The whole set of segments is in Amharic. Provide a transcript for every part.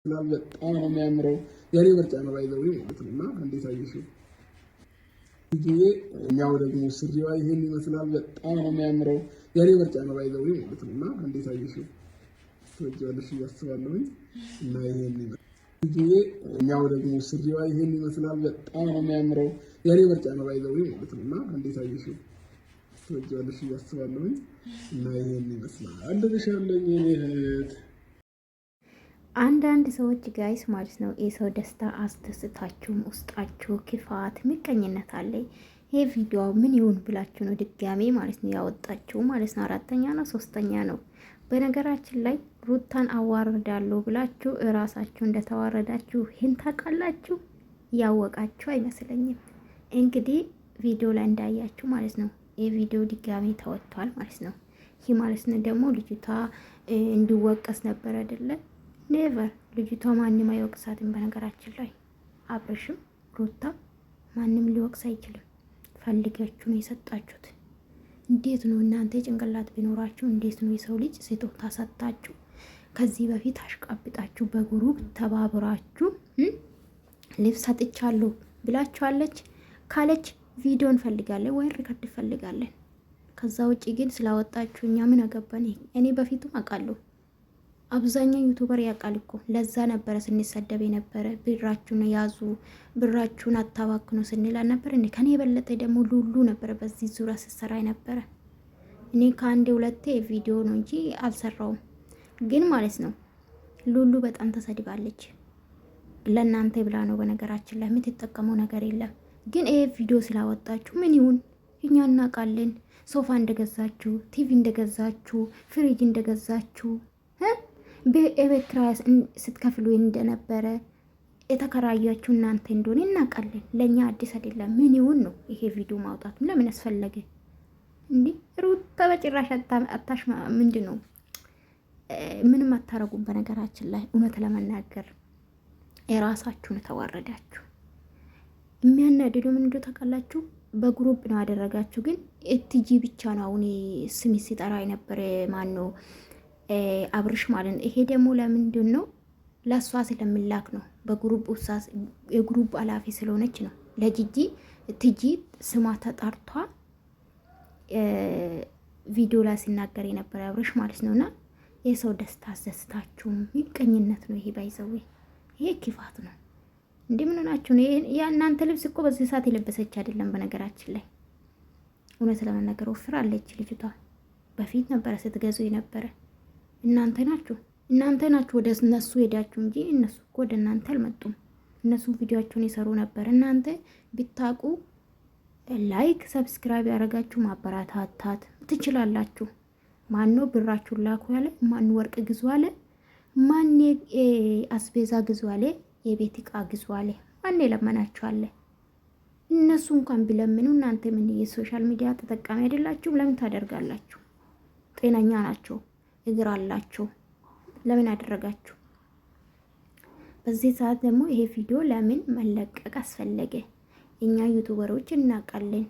በጣም ነው የሚያምረው። የኔ ምርጫ ነው ባይዘው ማለት ነው። እና እንዴት አየሽው? ይሄ እኛው ደግሞ ስሪዋ ይሄን ይመስላል። በጣም ነው የሚያምረው። የኔ ምርጫ ነው ባይዘው ማለት ነው። እና እንዴት አየሽው? ትወጂዋለሽ እያስባለሁ እና ይሄን ይሄ እኛው ደግሞ ስሪዋ ይሄን ይመስላል። በጣም ነው የሚያምረው። የኔ ምርጫ ነው ባይዘው ማለት ነው። እና እንዴት አየሽው? ትወጂዋለሽ እያስባለሁ እና ይሄን ይመስላል። አልደረሻለኝ የኔ እህት። አንዳንድ ሰዎች ጋይስ ማለት ነው የሰው ደስታ አስደስታችሁም ውስጣችሁ ክፋት፣ ምቀኝነት አለ። ይሄ ቪዲዮ ምን ይሁን ብላችሁ ነው ድጋሜ ማለት ነው ያወጣችሁ ማለት ነው። አራተኛ ነው ሶስተኛ ነው። በነገራችን ላይ ሩታን አዋርዳለሁ ብላችሁ እራሳችሁ እንደተዋረዳችሁ ይህን ታውቃላችሁ። ያወቃችሁ አይመስለኝም። እንግዲህ ቪዲዮ ላይ እንዳያችሁ ማለት ነው ይህ ቪዲዮ ድጋሜ ተወጥቷል ማለት ነው። ይህ ማለት ነው ደግሞ ልጅቷ እንዲወቀስ ነበር አይደለ? ኔቨር። ልጅቷ ማንም አይወቅሳትም። በነገራችን ላይ አብርሽም ሩታ ማንም ሊወቅስ አይችልም። ፈልጋችሁ ነው የሰጣችሁት። እንዴት ነው እናንተ ጭንቅላት ቢኖራችሁ እንዴት ነው የሰው ልጅ ስጦታ ሰጣችሁ? ከዚህ በፊት አሽቃብጣችሁ በግሩፕ ተባብራችሁ ልብስ ሰጥቻለሁ ብላችኋለች ካለች ቪዲዮ እንፈልጋለን ወይ ሪከርድ እንፈልጋለን። ከዛ ውጪ ግን ስላወጣችሁ እኛ ምን አገባን? እኔ በፊቱም አውቃለሁ። አብዛኛው ዩቲዩበር ያውቃል እኮ። ለዛ ነበረ ስንሰደብ የነበረ። ብራችሁን ያዙ፣ ብራችሁን አታባክኑ ስንል ነበር። እኔ ከኔ የበለጠ ደግሞ ሉሉ ነበረ በዚህ ዙሪያ ስትሰራ ነበረ። እኔ ከአንዴ ሁለቴ ቪዲዮ ነው እንጂ አልሰራውም። ግን ማለት ነው ሉሉ በጣም ተሰድባለች። ለእናንተ ብላ ነው። በነገራችን ላይ የምትጠቀመው ነገር የለም። ግን ይሄ ቪዲዮ ስላወጣችሁ ምን ይሁን እኛ እናውቃለን። ሶፋ እንደገዛችሁ፣ ቲቪ እንደገዛችሁ፣ ፍሪጅ እንደገዛችሁ በቤት ኪራይ ስትከፍሉ እንደነበረ የተከራያችሁ እናንተ እንደሆነ እናውቃለን። ለእኛ አዲስ አይደለም። ምን ይሁን ነው ይሄ ቪዲዮ ማውጣቱ ለምን አስፈለገ? እንዲህ ሩታ በጭራሽ አታሽ ምንድን ነው ምንም አታረጉም። በነገራችን ላይ እውነት ለመናገር የራሳችሁን ተዋረዳችሁ። የሚያናድዱ ምን እንደው ታውቃላችሁ? በግሩፕ ነው ያደረጋችሁ። ግን እትጂ ብቻ ነው አሁን ስም ሲጠራ የነበረ ማን ነው? አብርሽ ማለት ነው። ይሄ ደግሞ ለምንድን ነው? ለእሷ ስለምላክ ነው። በግሩፕ ውሳስ የግሩፕ ኃላፊ ስለሆነች ነው። ለጂጂ ትጂ ስሟ ተጣርቷ ቪዲዮ ላይ ሲናገር የነበረ አብርሽ ማለት ነውና የሰው ደስታ አስደስታችሁም ምቀኝነት ነው ይሄ። ባይዘው ይሄ ክፋት ነው። ምን ሆናችሁ ነው? የእናንተ ልብስ እኮ በዚህ ሰዓት የለበሰች አይደለም። በነገራችን ላይ እውነት ለመናገር ወፍራለች ልጅቷ። በፊት ነበረ ስትገዙ የነበረ እናንተ ናችሁ ወደ እነሱ ሄዳችሁ እንጂ እነሱ እኮ ወደ እናንተ አልመጡም። እነሱ ቪዲዮአቸውን የሰሩ ነበር። እናንተ ቢታቁ ላይክ ሰብስክራይብ ያደረጋችሁ ማበረታታት ትችላላችሁ። ማን ነው ብራችሁን ላኩ ያለ? ማን ወርቅ ግዙ አለ? ማን አስቤዛ ግዙ አለ? የቤት ዕቃ ግዙ አለ? ማን የለመናችሁ አለ? እነሱ እንኳን ቢለምኑ እናንተ ምን የሶሻል ሚዲያ ተጠቃሚ አይደላችሁም? ለምን ታደርጋላችሁ? ጤነኛ ናቸው፣ እግር አላቸው። ለምን አደረጋችሁ? በዚህ ሰዓት ደግሞ ይሄ ቪዲዮ ለምን መለቀቅ አስፈለገ? እኛ ዩቲዩበሮች እናውቃለን።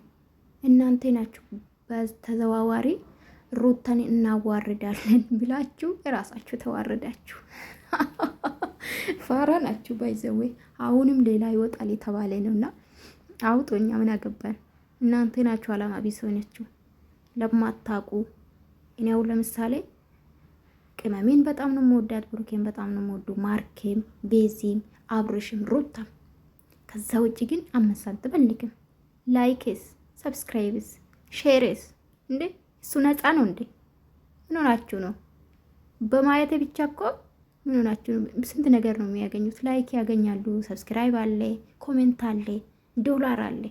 እናንተ ናችሁ በተዘዋዋሪ ሩታን እናዋርዳለን ብላችሁ እራሳችሁ ተዋረዳችሁ። ፋራ ናችሁ ባይዘዌ። አሁንም ሌላ ይወጣል የተባለ ነውና አውጦኛ ምን አገባን? እናንተ ናችሁ አላማ ቢስ ሆነችሁ ለማታውቁ። እኔ አሁን ለምሳሌ ቅመሜን በጣም ነው የምወዳት፣ ብሩኬን በጣም ነው የምወዱ፣ ማርኬም፣ ቤዚም፣ አብርሽም፣ ሩታም። ከዛ ውጭ ግን አመሳንት በልክም ላይክስ፣ ሰብስክራይብስ፣ ሼርስ እንዴ እሱ ነፃ ነው እንዴ? ምን ሆናችሁ ነው? በማየት ብቻ እኮ ምን ሆናችሁ ነው? ስንት ነገር ነው የሚያገኙት። ላይክ ያገኛሉ፣ ሰብስክራይብ አለ፣ ኮሜንት አለ፣ ዶላር አለ።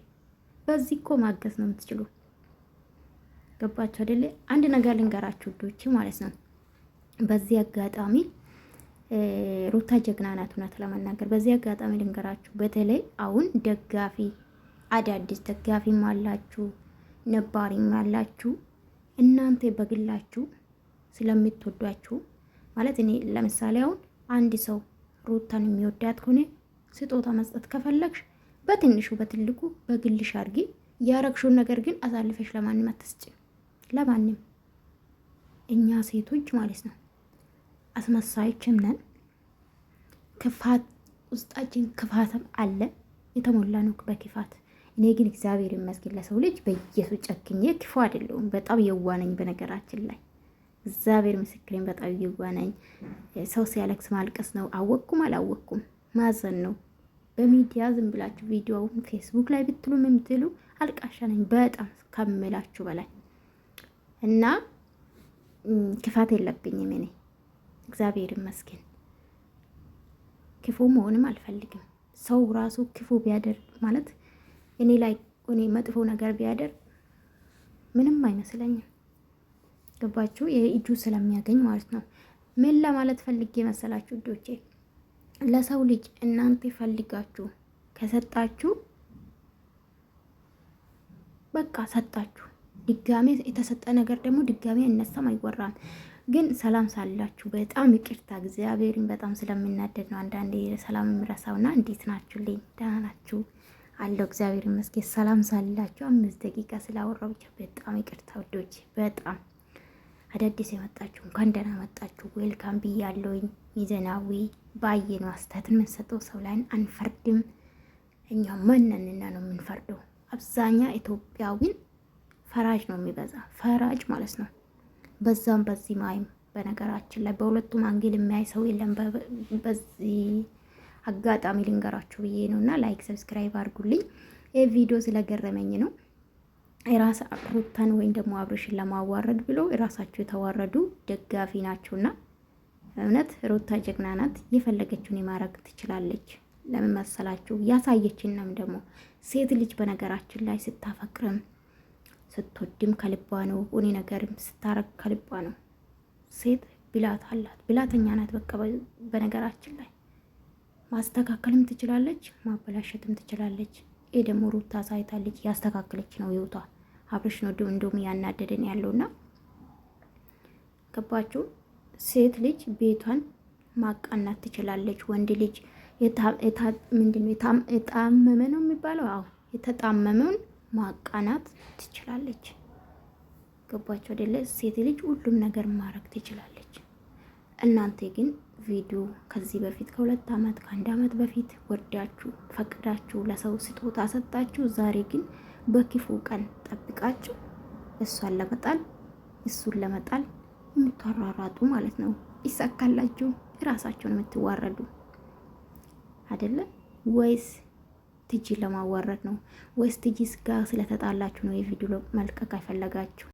በዚህ እኮ ማገዝ ነው የምትችሉ። ገባችሁ አይደለ? አንድ ነገር ልንገራችሁ ዶች ማለት ነው። በዚህ አጋጣሚ ሩታ ጀግና ናት እውነት ለመናገር። በዚህ አጋጣሚ ልንገራችሁ፣ በተለይ አሁን ደጋፊ አዳዲስ ደጋፊም አላችሁ ነባሪም አላችሁ። እናንተ በግላችሁ ስለምትወዷችሁ ማለት እኔ ለምሳሌ አሁን አንድ ሰው ሩታን የሚወዳት ከሆነ ስጦታ መስጠት ከፈለግሽ በትንሹ በትልቁ በግልሽ አድርጊ። ያረግሽውን ነገር ግን አሳልፈሽ ለማንም አትስጪ። ለማንም እኛ ሴቶች ማለት ነው አስመሳዮችም ነን። ክፋት ውስጣችን ክፋትም አለ፣ የተሞላ ነው በክፋት። እኔ ግን እግዚአብሔር ይመስገን ለሰው ልጅ በኢየሱስ ጨክኜ ክፉ አይደለሁም። በጣም የዋነኝ በነገራችን ላይ እግዚአብሔር ምስክሬን፣ በጣም የዋነኝ። ሰው ሲያለቅስ ማልቀስ ነው፣ አወቅኩም አላወቅኩም ማዘን ነው። በሚዲያ ዝም ብላችሁ ቪዲዮውን ፌስቡክ ላይ ብትሉ ምን ብትሉ አልቃሻ ነኝ በጣም ከምላችሁ በላይ እና ክፋት የለብኝም እኔ እግዚአብሔር ይመስገን። ክፉ መሆንም አልፈልግም። ሰው ራሱ ክፉ ቢያደርግ ማለት እኔ ላይ እኔ መጥፎ ነገር ቢያደርግ ምንም አይመስለኝም። ገባችሁ? የእጁ ስለሚያገኝ ማለት ነው። ምን ለማለት ፈልጌ መሰላችሁ እዶቼ? ለሰው ልጅ እናንተ ፈልጋችሁ ከሰጣችሁ በቃ ሰጣችሁ። ድጋሜ የተሰጠ ነገር ደግሞ ድጋሜ እነሳም አይወራም። ግን ሰላም ሳላችሁ በጣም ይቅርታ፣ እግዚአብሔርን በጣም ስለምናደድ ነው አንዳንዴ ሰላም የምረሳውና። እንዴት ናችሁልኝ? ደህና ናችሁ አለው። እግዚአብሔር ይመስገን። ሰላም ሳላችሁ 5 ደቂቃ ስላወራው ብቻ በጣም ይቅርታ ወዶች። በጣም አዳዲስ የመጣችሁ እንኳን ደህና መጣችሁ፣ ዌልካም ብያለሁኝ። ሚዘናዊ ባየነው አስተያየትን የምንሰጠው ሰው ላይ አንፈርድም። እኛ ማንነንና ነው የምንፈርደው። አብዛኛ ኢትዮጵያዊን ፈራጅ ነው የሚበዛ፣ ፈራጅ ማለት ነው። በዛም በዚህ ማይም በነገራችን ላይ በሁለቱም አንግል የሚያይ ሰው የለም። በዚህ አጋጣሚ ልንገራችሁ ብዬ ነው እና ላይክ ሰብስክራይብ አድርጉልኝ። ይህ ቪዲዮ ስለገረመኝ ነው። የራስ ሩታን ወይም ደግሞ አብርሽን ለማዋረድ ብሎ የራሳቸው የተዋረዱ ደጋፊ ናቸውና እውነት ሩታ ጀግና ናት። የፈለገችውን የማድረግ ትችላለች። ለምን መሰላችሁ? ያሳየችንም ደግሞ ሴት ልጅ በነገራችን ላይ ስታፈቅርም ስትወድም ከልቧ ነው። እኔ ነገርም ስታረግ ከልቧ ነው። ሴት ብላት አላት፣ ብላተኛ ናት። በቃ በነገራችን ላይ ማስተካከልም ትችላለች፣ ማበላሸትም ትችላለች። ይሄ ደግሞ ሩታ ሳይታለች ያስተካከለች ነው ህይወቷ። አብርሽ ነው እንደውም ያናደደን ያለውና ገባችሁ? ሴት ልጅ ቤቷን ማቃናት ትችላለች። ወንድ ልጅ የታመመ ነው የሚባለው? አዎ የተጣመመውን ማቃናት ትችላለች። ገባችሁ አይደለ? ሴት ልጅ ሁሉም ነገር ማድረግ ትችላለች። እናንተ ግን ቪዲዮ ከዚህ በፊት ከ2 ዓመት ከ1 ዓመት በፊት ወዳችሁ ፈቅዳችሁ ለሰው ስጦታ ሰጣችሁ። ዛሬ ግን በክፉ ቀን ጠብቃችሁ እሷን ለመጣል እሱን ለመጣል የምትወራራጡ ማለት ነው። ይሳካላችሁ። ራሳችሁን የምትዋረዱ አይደለ? ወይስ ትጂ ለማዋረድ ነው? ወይስ ትጂ ጋር ስለተጣላችሁ ነው የቪዲዮ መልቀቅ አይፈለጋችሁ?